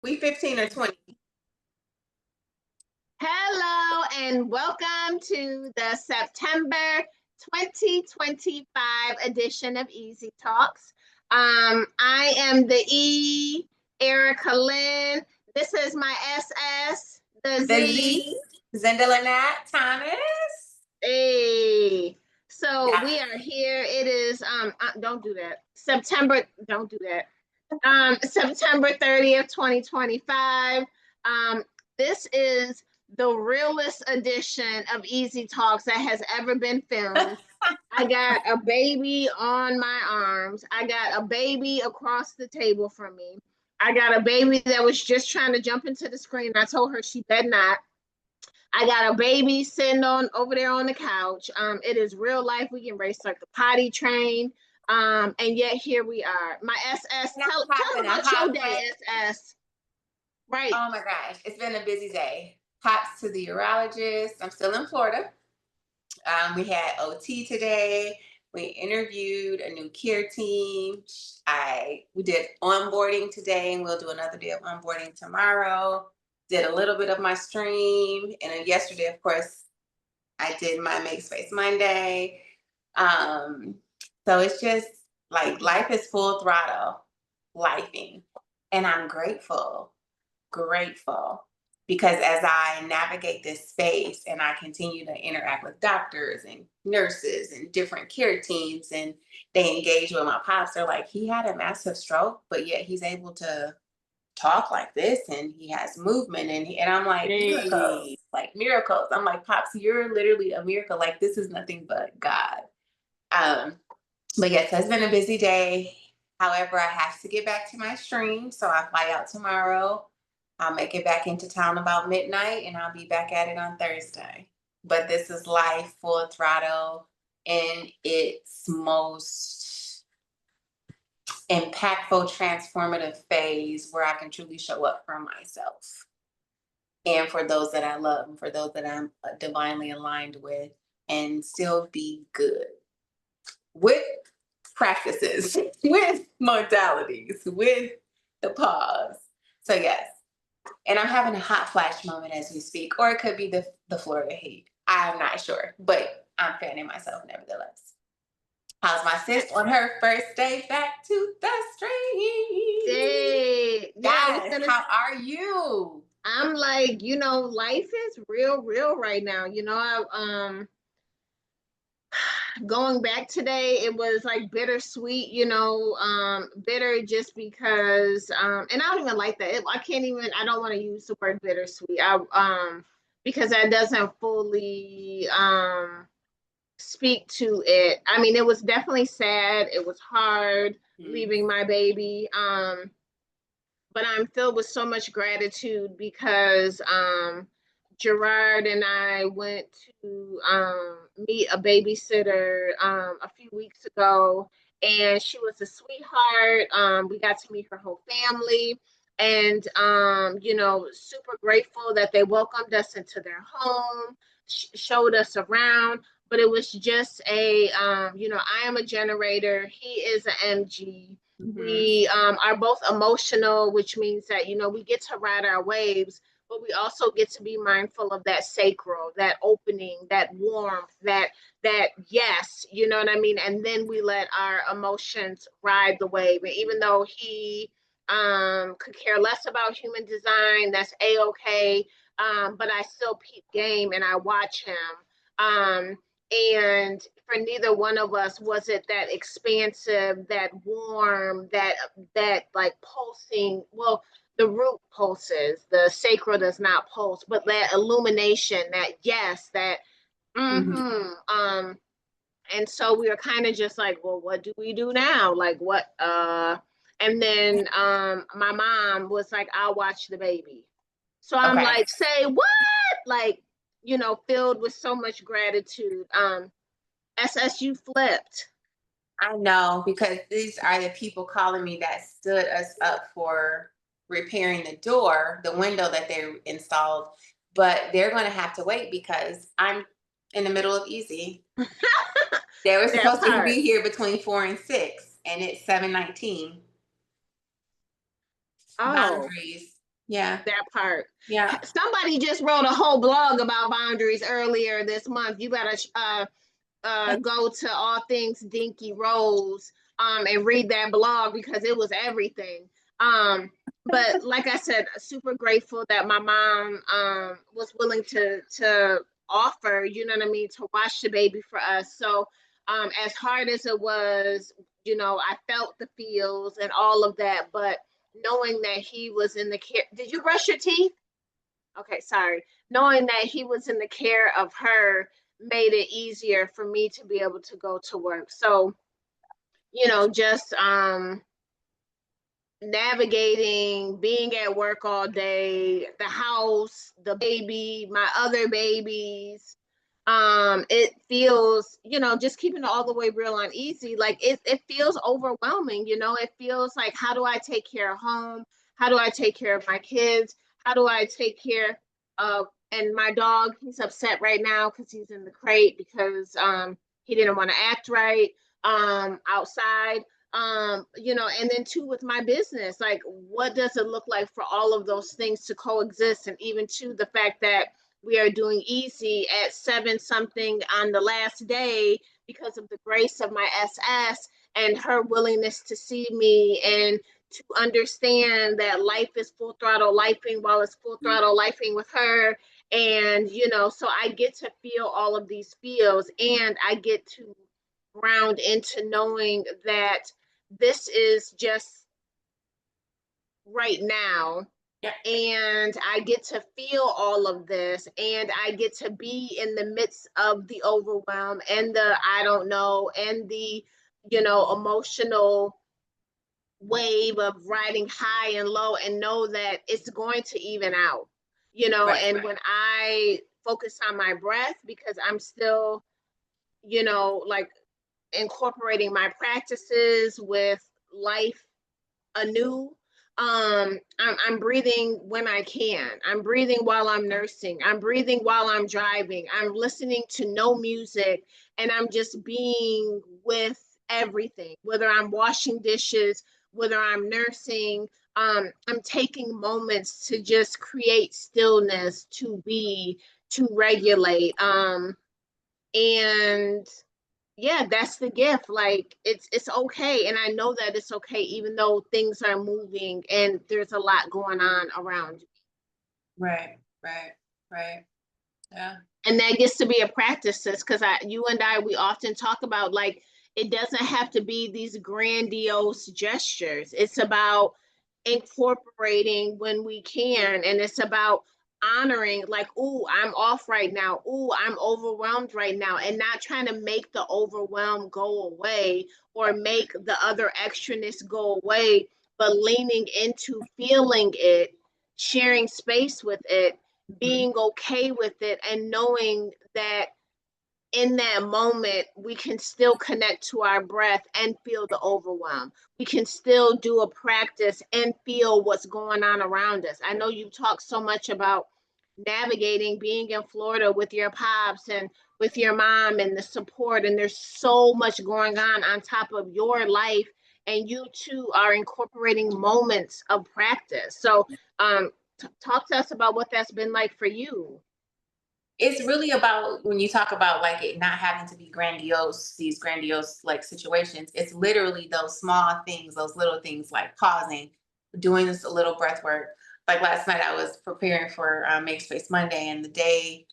We 15 or 20. Hello and welcome to the September 2025 edition of Easy Talks. I am the E, Erika Lynn. This is my SS, the Z. Zendalannette Thomas. Hey. So Yeah. we are here. It is don't do that. Don't do that. September 30th, 2025. This is the realest edition of Easy Talks that has ever been filmed. I got a baby on my arms. I got a baby across the table from me. I got a baby that was just trying to jump into the screen. I told her she better not. I got a baby sitting on over there on the couch. It is real life. We can race like the potty train. And yet here we are. My SS, tell them about your day, SS. Right. Oh my gosh, it's been a busy day. Pops to the urologist. I'm still in Florida. We had OT today. We interviewed a new care team. We did onboarding today, and we'll do another day of onboarding tomorrow. Did a little bit of my stream, and then yesterday, of course, I did my Make Space Monday. So it's just like life is full throttle, lifing, and I'm grateful because as I navigate this space and I continue to interact with doctors and nurses and different care teams, and they engage with my pops, they're like, he had a massive stroke, but yet he's able to talk like this and he has movement, and I'm like, miracles, like miracles. I'm like, Pops, you're literally a miracle. Like, this is nothing but God. But yes, it's been a busy day. However, I have to get back to my stream, so I fly out tomorrow. I'll make it back into town about midnight, and I'll be back at it on Thursday. But this is life full throttle in its most impactful, transformative phase where I can truly show up for myself and for those that I love and for those that I'm divinely aligned with, and still be good with practices, with modalities, with the pause. So yes, and I'm having a hot flash moment as we speak, or it could be the Florida heat. I'm not sure, but I'm fanning myself nevertheless. How's my sis on her first day back to the street? Hey, Guys, how are you? I'm like, life is real right now. Going back today, it was like bittersweet, bitter just because, and I don't even like that. I don't want to use the word bittersweet. Because that doesn't fully, speak to it. I mean, it was definitely sad. It was hard leaving my baby. But I'm filled with so much gratitude because Gerard and I went to meet a babysitter a few weeks ago, and she was a sweetheart. We got to meet her whole family, and super grateful that they welcomed us into their home, showed us around. But it was just I am a generator. He is an MG. We are both emotional, which means that, we get to ride our waves, but we also get to be mindful of that sacral, that opening, that warmth, that yes, you know what I mean? And then we let our emotions ride the wave. And even though he could care less about human design, that's A-okay. But I still peep game and I watch him. And for neither one of us was it that expansive, that warm, that like pulsing. Well, the root pulses, the sacral does not pulse, but that illumination, that yes, that and so we were kind of just like, well, what do we do now? Like what and then my mom was like, I'll watch the baby. So I'm like, say what? Like, filled with so much gratitude. SSU flipped. I know, because these are the people calling me that stood us up for repairing the window that they installed, but they're going to have to wait because I'm in the middle of easy. They were supposed to be here between 4 and 6, and it's 7:19. Oh. Boundaries. Yeah. That part. Yeah. Somebody just wrote a whole blog about boundaries earlier this month. You gotta go to All Things Dinky Rose and read that blog because it was everything. But like I said, super grateful that my mom was willing to offer, you know what I mean, to watch the baby for us. So as hard as it was, you know, I felt the feels and all of that, but knowing that he was in the care. Did you brush your teeth? Okay, sorry. Knowing that he was in the care of her made it easier for me to be able to go to work. So, you know, just navigating, being at work all day, the house, the baby, my other babies. It feels, you know, just keeping it all the way real and easy. Like it feels overwhelming, you know, it feels like, how do I take care of home? How do I take care of my kids? How do I take care of, and my dog, he's upset right now because he's in the crate because he didn't want to act right outside. You know, and then too with my business, like what does it look like for all of those things to coexist? And even to the fact that we are doing easy at 7 something on the last day because of the grace of my SS and her willingness to see me and to understand that life is full throttle lifing while it's full throttle lifing with her. And, you know, so I get to feel all of these feels and I get to ground into knowing that this is just right now, Yeah. and I get to feel all of this and I get to be in the midst of the overwhelm and the I don't know and the, you know, emotional wave of riding high and low and know that it's going to even out, you know. Right. And when I focus on my breath, because I'm still, you know, like incorporating my practices with life anew. I'm breathing when I can. I'm breathing while I'm nursing. I'm breathing while I'm driving. I'm listening to no music and I'm just being with everything, whether I'm washing dishes, whether I'm nursing. I'm taking moments to just create stillness, to be, to regulate. And yeah, that's the gift. Like it's okay, and I know that it's okay even though things are moving and there's a lot going on around you. Right. Right. Right. Yeah. And that gets to be a practice, because you and I, we often talk about, like, it doesn't have to be these grandiose gestures. It's about incorporating when we can, and it's about honoring, like, ooh, I'm off right now, ooh, I'm overwhelmed right now, and not trying to make the overwhelm go away or make the other extraness go away, but leaning into feeling it, sharing space with it, Mhm. being okay with it, and knowing that in that moment we can still connect to our breath and feel the overwhelm. We can still do a practice and feel what's going on around us. I know you talk so much about navigating being in Florida with your pops and with your mom and the support, and there's so much going on top of your life, and you too are incorporating moments of practice. So talk to us about what that's been like for you. It's really about when you talk about like it not having to be grandiose, these grandiose like situations. It's literally those small things, those little things like pausing, doing this a little breath work. Like last night, I was preparing for Make Space Monday, and the day,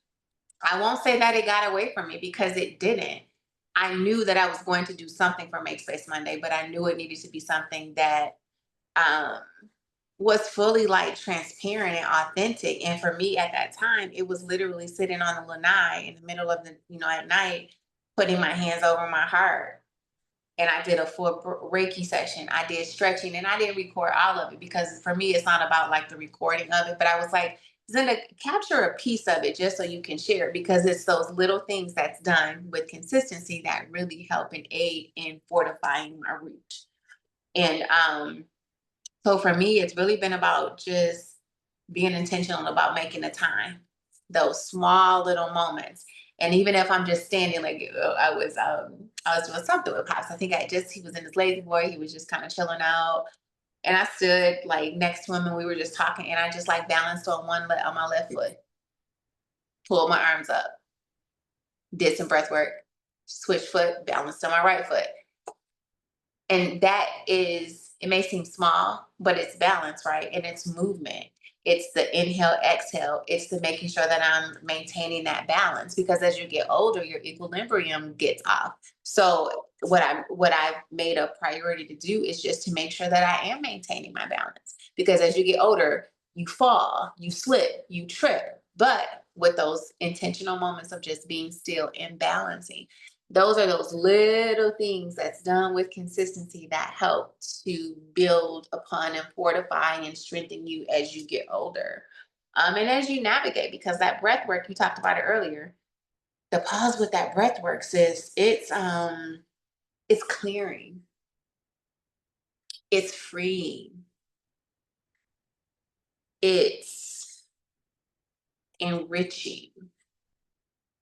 I won't say that it got away from me because it didn't. I knew that I was going to do something for Make Space Monday, but I knew it needed to be something that um, was fully like transparent and authentic. And for me at that time, it was literally sitting on the lanai in the middle of the, at night, putting my hands over my heart. And I did a full Reiki session. I did stretching, and I didn't record all of it because for me, it's not about like the recording of it. But I was like, Zenda, capture a piece of it just so you can share it, because it's those little things that's done with consistency that really help and aid in fortifying my root. And so for me, it's really been about just being intentional about making the time, those small little moments. And even if I'm just standing, like I was doing something with Pops. I think he was in his lazy boy. He was just kind of chilling out. And I stood like next to him and we were just talking and I just like balanced on on my left foot, pulled my arms up, did some breath work, switch foot, balanced on my right foot. And that is, it may seem small, but it's balance, right? And it's movement. It's the inhale, exhale. It's the making sure that I'm maintaining that balance because as you get older, your equilibrium gets off. So what I've made a priority to do is just to make sure that I am maintaining my balance. Because as you get older, you fall, you slip, you trip. But with those intentional moments of just being still and balancing, those are those little things that's done with consistency that help to build upon and fortify and strengthen you as you get older. And as you navigate, because that breath work, you talked about it earlier, the pause with that breath work, sis, it's clearing, it's freeing, it's enriching,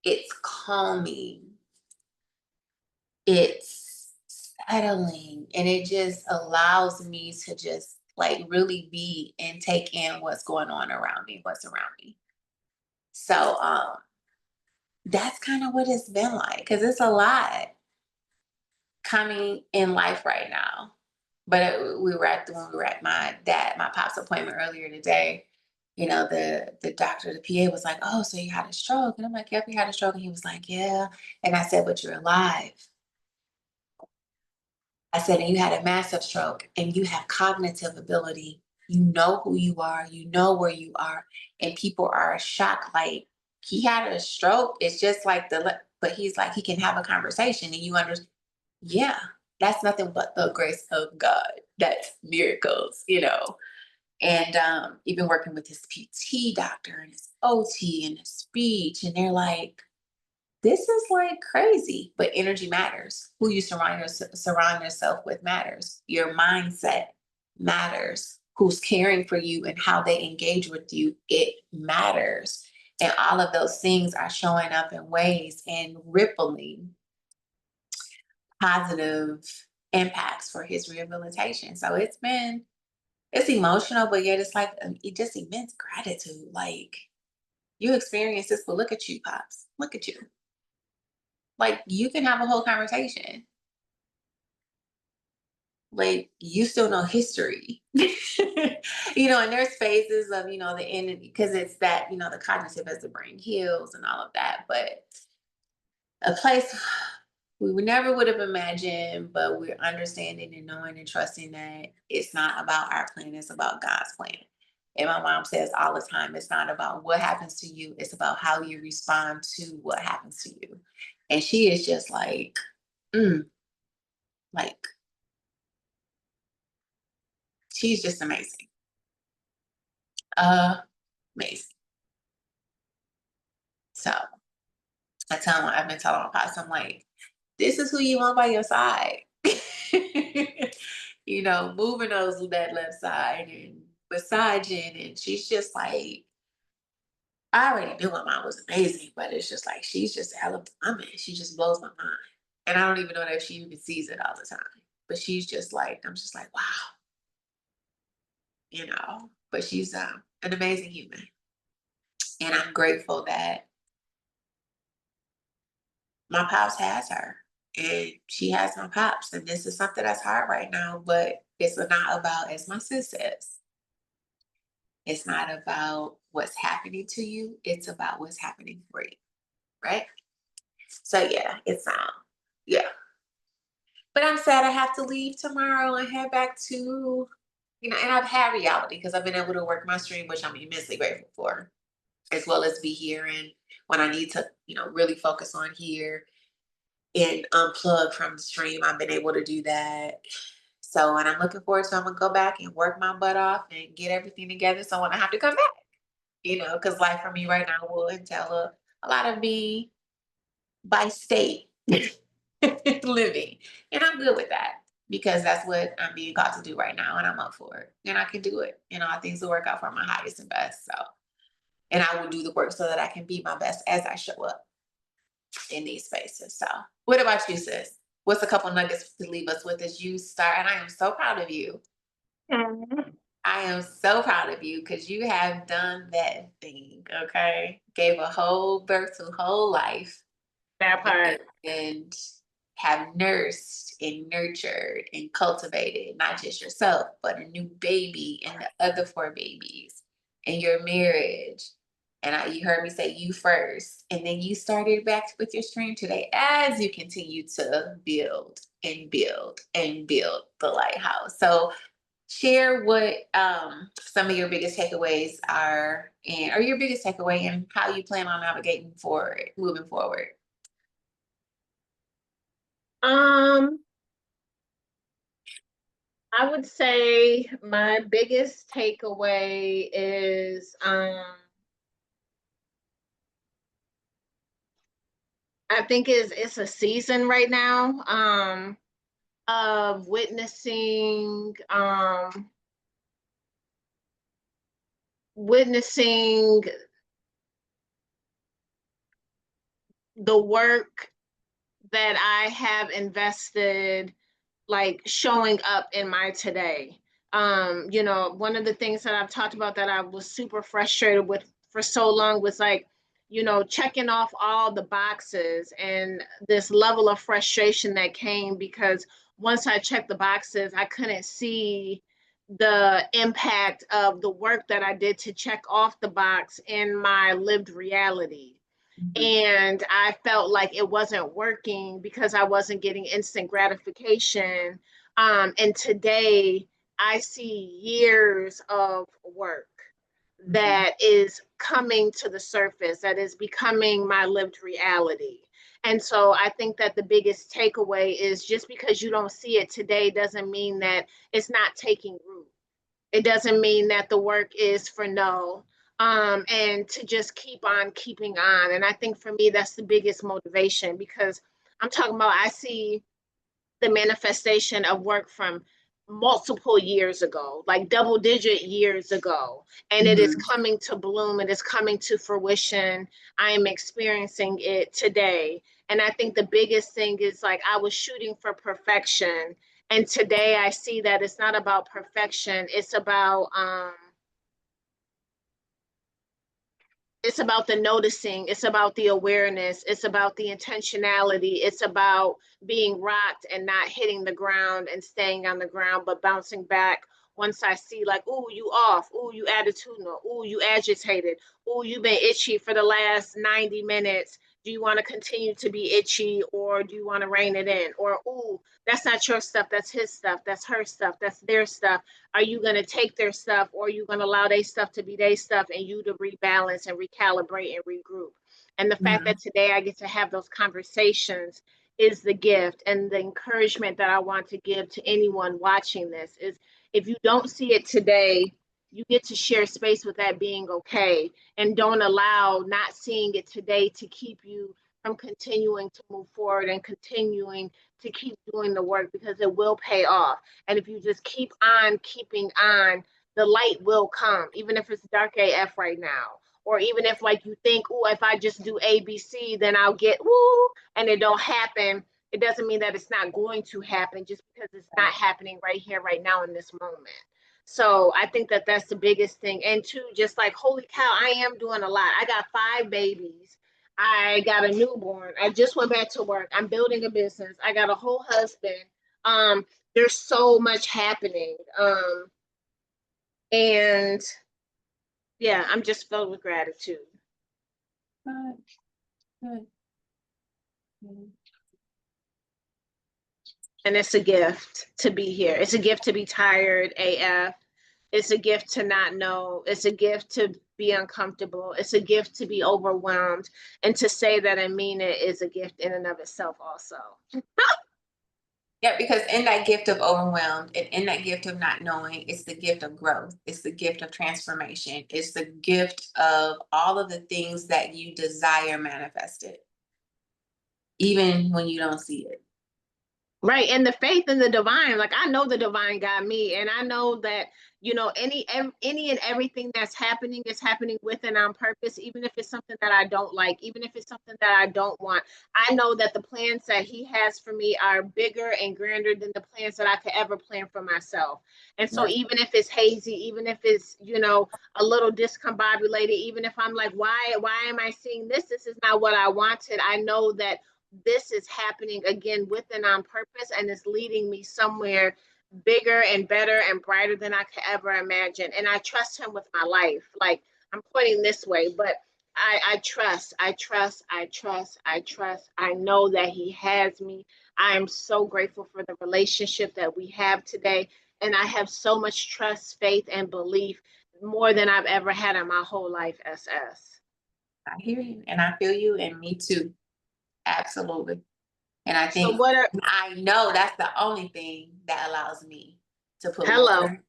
it's calming, it's settling, and it just allows me to just like really be and take in what's going on around me, what's around me. So that's kind of what it's been like because it's a lot coming in life right now. But we were at when we were at my pop's appointment earlier today. You know, the doctor, the PA was like, "Oh, so you had a stroke?" And I'm like, "Yep, you had a stroke." And he was like, "Yeah." And I said, "But you're alive." I said, and you had a massive stroke and you have cognitive ability. You know who you are, you know where you are, and people are shocked. Like, he had a stroke. It's just like but he's like, he can have a conversation and you understand. Yeah, that's nothing but the grace of God. That's miracles. And even working with his PT doctor and his OT and his speech, and they're like, this is like crazy, but energy matters. Who you surround yourself with matters. Your mindset matters. Who's caring for you and how they engage with you, it matters. And all of those things are showing up in ways and rippling positive impacts for his rehabilitation. So it's emotional, but yet it's like it just immense gratitude. Like you experience this, but look at you, Pops. Look at you. Like you can have a whole conversation. Like you still know history. And there's phases of, the end because it's that, the cognitive as the brain heals and all of that. But a place we would never would have imagined, but we're understanding and knowing and trusting that it's not about our plan, it's about God's plan. And my mom says all the time, it's not about what happens to you, it's about how you respond to what happens to you. And she is just mm, like, she's just amazing. Amazing. So I've been telling my pops, I'm like, this is who you want by your side. Moving those with that left side and massaging. And she's just like, I already knew my mom was amazing, but it's just like, she's just hella woman. She just blows my mind. And I don't even know that she even sees it all the time. But she's just like, I'm just like, wow. But she's an amazing human. And I'm grateful that my pops has her and she has my pops. And this is something that's hard right now, but it's not about, as my sis says, it's not about what's happening to you, it's about what's happening for you. Right. So yeah, yeah. But I'm sad I have to leave tomorrow and head back to, and I've had reality because I've been able to work my stream, which I'm immensely grateful for, as well as be here. And when I need to, really focus on here and unplug from the stream, I've been able to do that. So, and I'm looking forward to, I'm going to go back and work my butt off and get everything together. So when I have to come back, because life for me right now will entail a lot of me by state living. And I'm good with that because that's what I'm being called to do right now. And I'm up for it and I can do it. All things will work out for my highest and best. So, and I will do the work so that I can be my best as I show up in these spaces. So, what about you, sis? What's a couple nuggets to leave us with as you start? And I am so proud of you. Mhm. I am so proud of you because you have done that thing, okay? Gave a whole birth to a whole life That part. and have nursed and nurtured and cultivated not just yourself, but a new baby and the other four babies and your marriage. And you heard me say you first. And then you started back with your stream today as you continue to build and build and build the lighthouse. So share what some of your biggest takeaways are and or your biggest takeaway and how you plan on navigating forward, moving forward. Um, I would say my biggest takeaway is I think it's a season right now of witnessing the work that I have invested like showing up in my today. One of the things that I've talked about that I was super frustrated with for so long was like, checking off all the boxes and this level of frustration that came because once I checked the boxes, I couldn't see the impact of the work that I did to check off the box in my lived reality. Mhm. And I felt like it wasn't working because I wasn't getting instant gratification. And today I see years of work Mhm. that is coming to the surface, that is becoming my lived reality. And so I think that the biggest takeaway is just because you don't see it today doesn't mean that it's not taking root. It doesn't mean that the work is for no. And to just keep on keeping on. And I think for me, that's the biggest motivation because I'm talking about, I see the manifestation of work from multiple years ago, like double digit years ago. And it is Mhm. coming to bloom, it is coming to fruition. I am experiencing it today. And I think the biggest thing is like I was shooting for perfection. And today I see that it's not about perfection, it's about the noticing, it's about the awareness, it's about the intentionality, it's about being rocked and not hitting the ground and staying on the ground but bouncing back once I see like, ooh, you off, ooh, you attitudinal, ooh, you agitated, ooh, you've been itchy for the last 90 minutes. Do you want to continue to be itchy or do you want to rein it in? Or, ooh, that's not your stuff, that's his stuff, that's her stuff, that's their stuff. Are you going to take their stuff or are you going to allow their stuff to be their stuff and you to rebalance and recalibrate and regroup? And the fact Mhm. that today I get to have those conversations is the gift and the encouragement that I want to give to anyone watching this is if you don't see it today, you get to share space with that being okay and don't allow not seeing it today to keep you from continuing to move forward and continuing to keep doing the work because it will pay off. And if you just keep on keeping on, the light will come, even if it's dark AF right now. Or even if like you think, oh, if I just do ABC, then I'll get woo, and it don't happen. It doesn't mean that it's not going to happen just because it's not Right. happening right here, right now in this moment. So I think that that's the biggest thing. And two, just like, holy cow, I am doing a lot. I got 5 babies. I got a newborn. I just went back to work. I'm building a business. I got a whole husband. Um, there's so much happening. And yeah, I'm just filled with gratitude. Good. Good. Good. And it's a gift to be here. It's a gift to be tired AF. It's a gift to not know. It's a gift to be uncomfortable. It's a gift to be overwhelmed. And to say that I mean it is a gift in and of itself, also. Yeah, because in that gift of overwhelmed and in that gift of not knowing, it's the gift of growth. It's the gift of transformation. It's the gift of all of the things that you desire manifested, even when you don't see it. Right. And the faith in the divine, like I know the divine got me, and I know that, any and everything that's happening is happening with and on purpose, even if it's something that I don't like, even if it's something that I don't want. I know that the plans that he has for me are bigger and grander than the plans that I could ever plan for myself. And so Yes. even if it's hazy, even if it's, a little discombobulated, even if I'm like, why am I seeing this? This is not what I wanted. I know that this is happening again with and on purpose, and it's leading me somewhere bigger and better and brighter than I could ever imagine. And I trust him with my life. Like, I'm pointing this way, but I trust, I trust, I trust, I trust. I know that he has me. I am so grateful for the relationship that we have today. And I have so much trust, faith, and belief, more than I've ever had in my whole life, SS. I hear you and I feel you, and me too. Absolutely. And I So think what are I know that's the only thing that allows me to put hello. one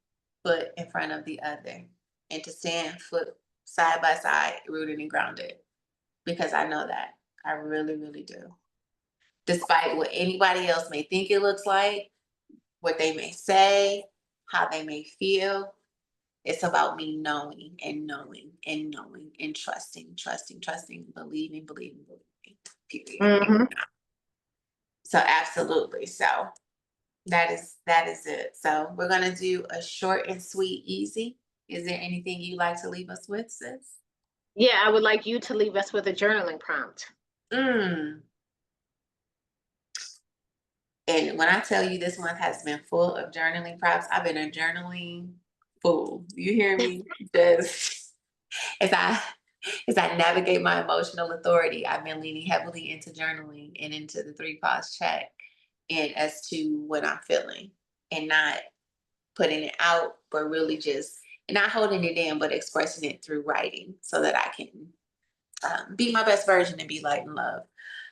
foot in front of the other and to stand foot side by side, rooted and grounded, because I know that. I really, really do. Despite what anybody else may think it looks like, what they may say, how they may feel, it's about me knowing and knowing and knowing and trusting, trusting, trusting, believing, believing, believing. Period. Mhm. So absolutely. So that is it. So we're gonna do a short and sweet, easy. Is there anything you'd like to leave us with, sis? Yeah, I would like you to leave us with a journaling prompt. Mm. And when I tell you this month has been full of journaling prompts, I've been a journaling fool. You hear me? Just as I as I navigate my emotional authority, I've been leaning heavily into journaling and into the three pause check and as to what I'm feeling and not putting it out, but really just not holding it in, but expressing it through writing so that I can be my best version and be light and love.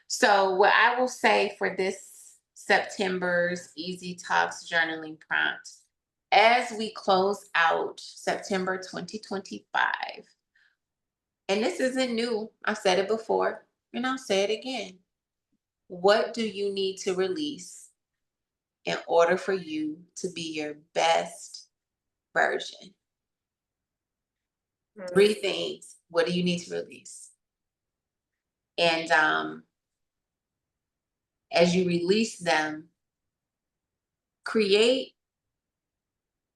So, what I will say for this September's Easy Talks journaling prompt, as we close out September 2025, and this isn't new, I've said it before, and I'll say it again. What do you need to release in order for you to be your best version? Three Mhm. things. What do you need to release? And as you release them, create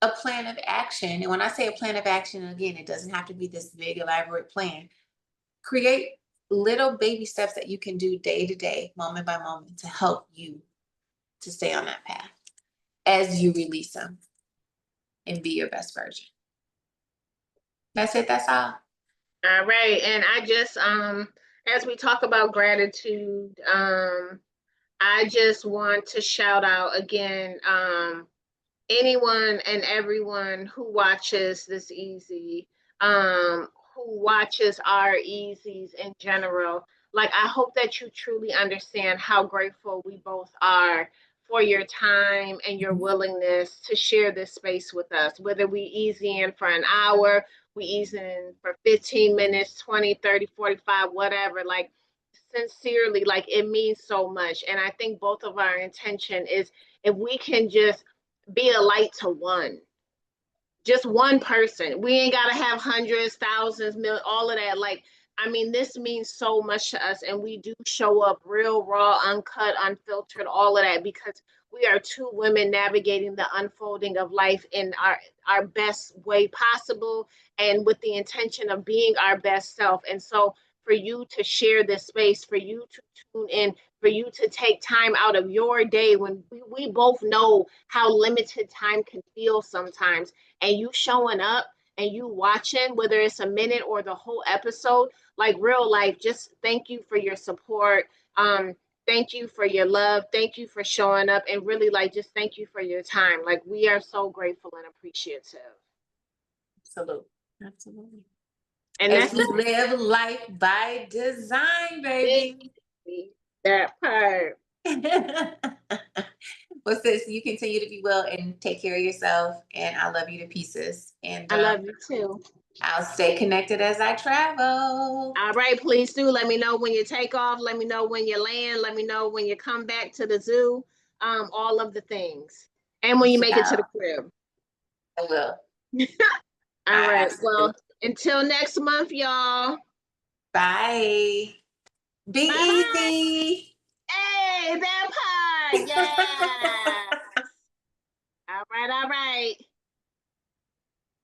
a plan of action. And when I say a plan of action, again, it doesn't have to be this big, elaborate plan. Create little baby steps that you can do day to day, moment by moment, to help you to stay on that path as you release them and be your best version. That's it. That's all. All right. And I just as we talk about gratitude, I just want to shout out again, anyone and everyone who watches this easy, who watches our easies in general. Like, I hope that you truly understand how grateful we both are for your time and your Mhm. willingness to share this space with us, whether we easy in for an hour, we easy in for 15 minutes, 20, 30, 45, whatever. Like, sincerely, like, it means so much. And I think both of our intention is, if we can just be a light to one, just one person. We ain't got to have hundreds, thousands, million, all of that. Like, I mean, this means so much to us, and we do show up real, raw, uncut, unfiltered, all of that, because we are two women navigating the unfolding of life in our best way possible, and with the intention of being our best self. And so, for you to share this space, for you to tune in, for you to take time out of your day, when we both know how limited time can feel sometimes, and you showing up and you watching, whether it's a minute or the whole episode, like, real life, just thank you for your support. Thank you for your love. Thank you for showing up, and really, like, just thank you for your time. Like, we are so grateful and appreciative. Absolutely. Absolutely. And As that's we live life by design, baby. it. That part. Well, sis, you continue to be well and take care of yourself. And I love you to pieces. And I love you too. I'll stay connected as I travel. All right, please do let me know when you take off. Let me know when you land. Let me know when you come back to the zoo. all of the things. And when you make it to the Yeah, crib. I will. All I right. absolutely. Well, until next month, y'all. Bye. Be Bye bye. easy. Hey, that part. Yeah. All right. All right.